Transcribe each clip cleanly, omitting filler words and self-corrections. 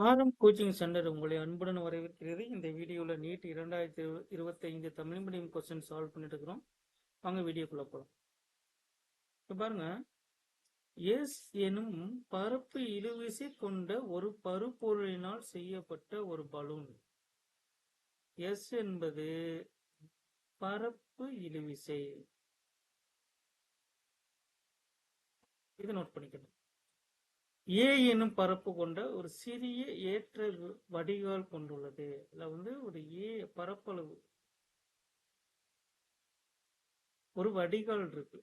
ஆரம் coaching centre உங்களை அன்புடன் வரவேற்கிறது. இந்த வீடியோவில் NEET 2025 Tamil medium question solve பண்ணிட்டு இருக்கிறோம். வாங்க வீடியோக்குள்ள போகலாம். இப்போ பாருங்க, எஸ் எனும் பரப்பு இழுவிசை கொண்ட ஒரு பருப்பொருளினால் செய்யப்பட்ட ஒரு பலூன். எஸ் என்பது பரப்பு இழுவிசை. இதை நோட் பண்ணிக்கணும். ஏ எனும் பரப்பு கொண்ட ஒரு சிறிய ஏற்ற வடிகால் கொண்டுள்ளது. இதுல ஒரு ஏ பரப்பளவு ஒரு வடிகால் இருக்கு.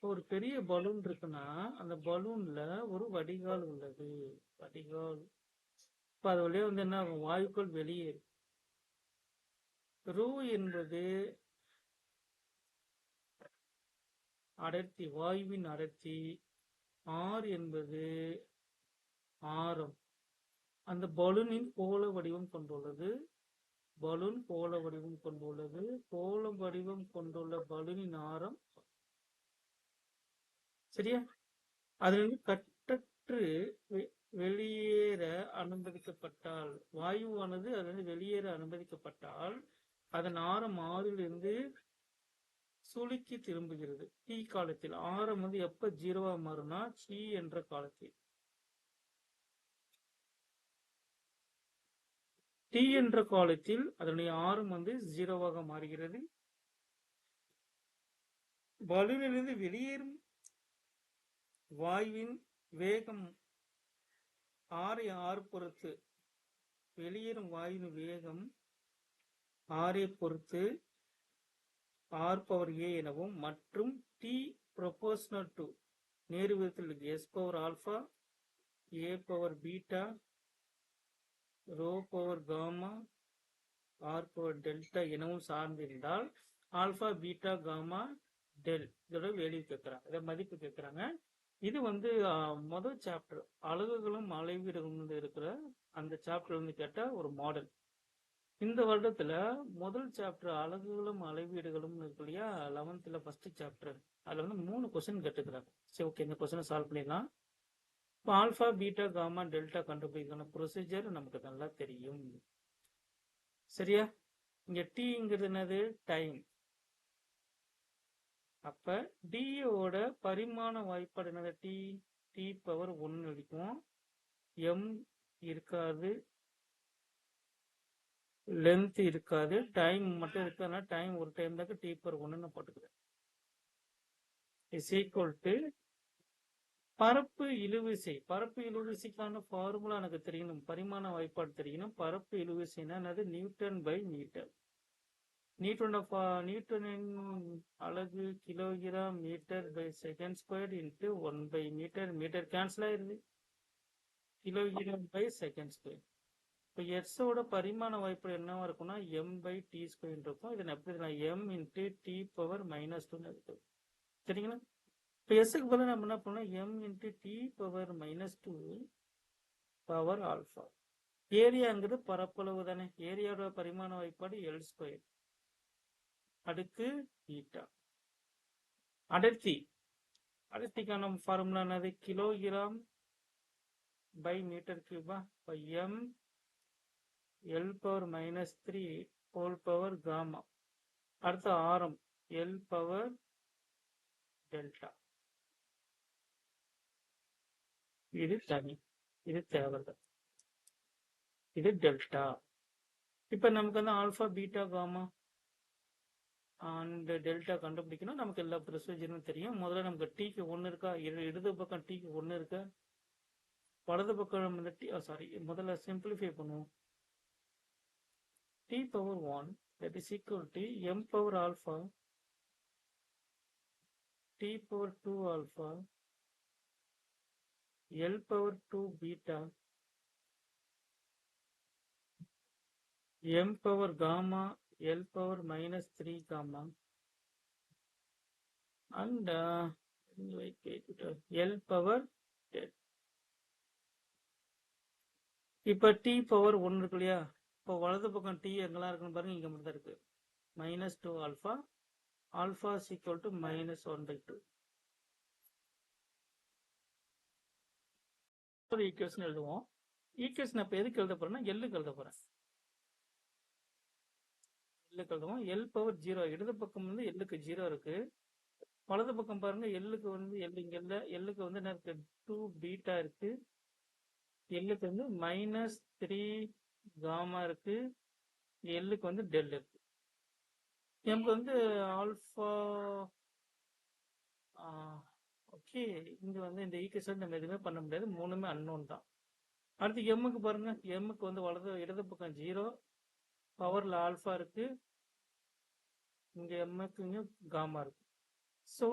ஒரு பெரிய பலூன் இருக்குன்னா அந்த பலூன்ல ஒரு வடிகால் உள்ளது. வடிகால் இப்ப அது வழியா என்ன ஆகும்? வாயுக்கள் வெளியேறும். ரோ என்பது அடர்த்தி, வாயுவின் அடர்த்தி. ஆர் என்பது ஆரம். அந்த பலூனின் கோள வடிவம் கொண்டுள்ளது. பலூன் கோள வடிவம் கொண்டுள்ளது. கோள வடிவம் கொண்டுள்ள பலூனின் ஆரம். சரியா? அதிலிருந்து கட்டற்று வெளியேற அனுமதிக்கப்பட்டால், வாயுவானது அதிலிருந்து வெளியேற அனுமதிக்கப்பட்டால் அதன் ஆரம் ஆறிலிருந்து சுழிக்கு திரும்புகிறது. டி காலத்தில் ஆரம் எப்ப ஜீரோவா மாறும்னா சி என்ற காலத்தில். டி என்ற காலத்தில் அதனுடைய ஆரம் ஜீரோவாக மாறுகிறது. பலூனிலிருந்து வெளியேறும் வாயுவின் வேகம் ஆர் பொறுத்து, வெளியேறும் வாயுவின் வேகம் ஆரை பொறுத்து ஆர் பவர் ஏ எனவும், மற்றும் டி ப்ரொபோர்ஷனல் டு நேரு விதத்தில் S power alpha, A power beta, rho power gamma, R power delta எனவும் சார்ந்திருந்தால் ஆல்பா பீட்டா காமா டெல் இதோட வேல்யூ கேட்கறாங்க, இதை மதிப்பு கேட்கறாங்க. இது முதல் சாப்டர் அலகுகளும் அளவீடுகளும் இருக்கிற அந்த சாப்டர் கேட்ட ஒரு மாடல். இந்த வருடத்துல முதல் சாப்டர் அலகுகளும் அளவீடுகளும் இருக்கு இல்லையா, 11th ஃபர்ஸ்ட் சாப்டர், அதுல 3 கொஸ்டின் கேட்டுக்கிறாங்க. சரி, ஓகே, இந்த கொஸ்டினை சால்வ் பண்ணிடலாம். இப்போ ஆல்பா பீட்டா காமா டெல்டா கண்டுபிடிக்கான ப்ரொசீஜர் நமக்கு நல்லா தெரியும். சரியா? இங்க டீங்கிறது என்னது? டைம். அப்ப டியோட பரிமாண வாய்ப்பாடு என்னது? டி பவர் 1 இருக்கும். எம் இருக்காது, லென்த் இருக்காது, டைம் மட்டும் இருக்காதுன்னா டைம் ஒரு டைம் தான் டி பவர் 1 போட்டுக்கிறேன். இஸ் ஈக்குவல் டு பரப்பு இழுவிசை. பரப்பு இழுவிசைக்கான ஃபார்முலா எனக்கு தெரியணும், பரிமாண வாய்ப்பாடு தெரியணும். பரப்பு இழுவிசைனா என்னது? Newton by metre. நியூட்டனின் அலகு kilogram metre by second square into 1 metre. Metre cancel ஆயிருது. Kilogram by second square. இப்போ எர்ஸோட பரிமாண வாய்ப்பு என்னவா இருக்கும்னா எம் பை டி ஸ்கொயர் இருக்கும். இதை எப்படி எம் இன்ட்டு டி பவர் -2 இருக்கு. சரிங்களா? இப்போ எஸ்ஸுக்கு பதிலாக நம்ம என்ன பண்ணோம்? M into T power -2 power alpha. ஏரியாங்கிறது பரப்பளவு தானே. ஏரியாவோட பரிமாண வாய்ப்பாடு எல் ஸ்கொயர் அடுக்கு பீட்டா. அடர்த்திக்கான ஃபார்முலா என்னது? கிலோகிராம் பை மீட்டர் கியூபா. இப்போ M L power -3 whole power gamma. அடுத்த ஆரம் எல் பவர் டெல்டா. இது தனி, இது தேவையில்லை, இது டெல்டா. இப்ப நமக்கு alpha beta gamma and delta கண்டுபிடிக்கணும். நமக்கு எல்லா ப்ரொசீஜரும் தெரியும். முதல்ல நமக்கு டீக்கு 1 இருக்கா? இடது பக்கம் டீக்கு 1 இருக்கா? வலது பக்கம் முதல்ல சிம்பிளிஃபை பண்ணுவோம். T power 1 that is equal to m power alpha, t power 2 alpha, l power 2 beta, m power gamma, l power -3 gamma, and l power 10. இப்ப t பவர் 1 இருக்கு இல்லையா? இப்போ வலது பக்கம் t எங்கெல்லாம் இருக்குன்னு பாருங்க. இங்க மட்டும் தான் இருக்கு. -2 alpha. Alpha is equal to -1/2. ஒரு ஈக்குவேஷன் எழுதுவோம். ஈக்குவேஷன் அப்போ எதுக்கு எழுத போறேன்னா எல்லுக்கு எழுத போறேன். எல்லுக்கு எழுதுவோம். எல் பவர் 0 இடது பக்கம் வந்து எல்லுக்கு 0 இருக்கு. வலது பக்கம் பாருங்க எல்லுக்கு வந்து எல் இங்க இல்லை, எல்லுக்கு வந்து என்ன இருக்கு 2 பீட்டா இருக்கு, எல்லுக்கு வந்து -3 காமா இருக்கு, எல்லுக்கு வந்து டெல் இருக்கு. நமக்கு வந்து ஆல்ஃபா ஓகே. இங்க வந்து இந்த ஈக்குவேஷன் நம்ம எதுவுமே பண்ண முடியாது, மூணுமே அன்னோன் தான். அடுத்து எம்முக்கு பாருங்க, எம்முக்கு வந்து இடது பக்கம் 0, பவர்ல ஆல்ஃபா இருக்கு, இங்க எம்முக்கு இங்க காமா இருக்கு. So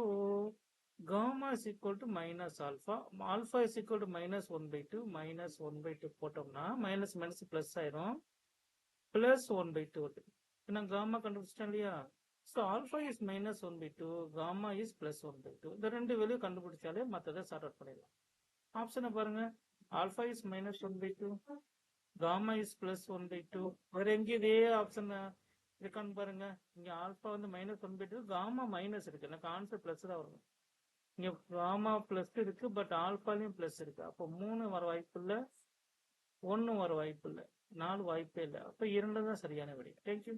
gamma is equal to minus alpha, alpha is equal to -1/2, -1/2 போட்டோம்னா மைனஸ் மைனஸ் பிளஸ் ஆயிரும், +1/2 வருது. ஏன்னா காமா கண்டுபிடிச்சிட்டேன் இல்லையா? So alpha is -1/2, gamma is +1/2. இந்த ரெண்டு வேல்யூ கண்டுபிடிச்சாலே மற்றதை சார்ட் அவுட் பண்ணிடலாம். ஆப்ஷனை பாருங்க, ஆல்ஃபா இஸ் -1/2, காமா இஸ் +1/2. வேற எங்கேயும் இதே ஆப்ஷன் இருக்கான்னு பாருங்க. இங்க ஆல்ஃபா வந்து -1/2, காமா மைனஸ் இருக்கு, எனக்கு ஆன்சர் பிளஸ் தான் வரும். இங்க காமா பிளஸ் இருக்கு, பட் ஆல்ஃபாலையும் பிளஸ் இருக்கு. அப்போ 3 வர வாய்ப்பு இல்லை, 1 வர வாய்ப்பு இல்லை, 4 வாய்ப்பே இல்லை. அப்போ 2 தான் சரியான விடை. தேங்க்யூ.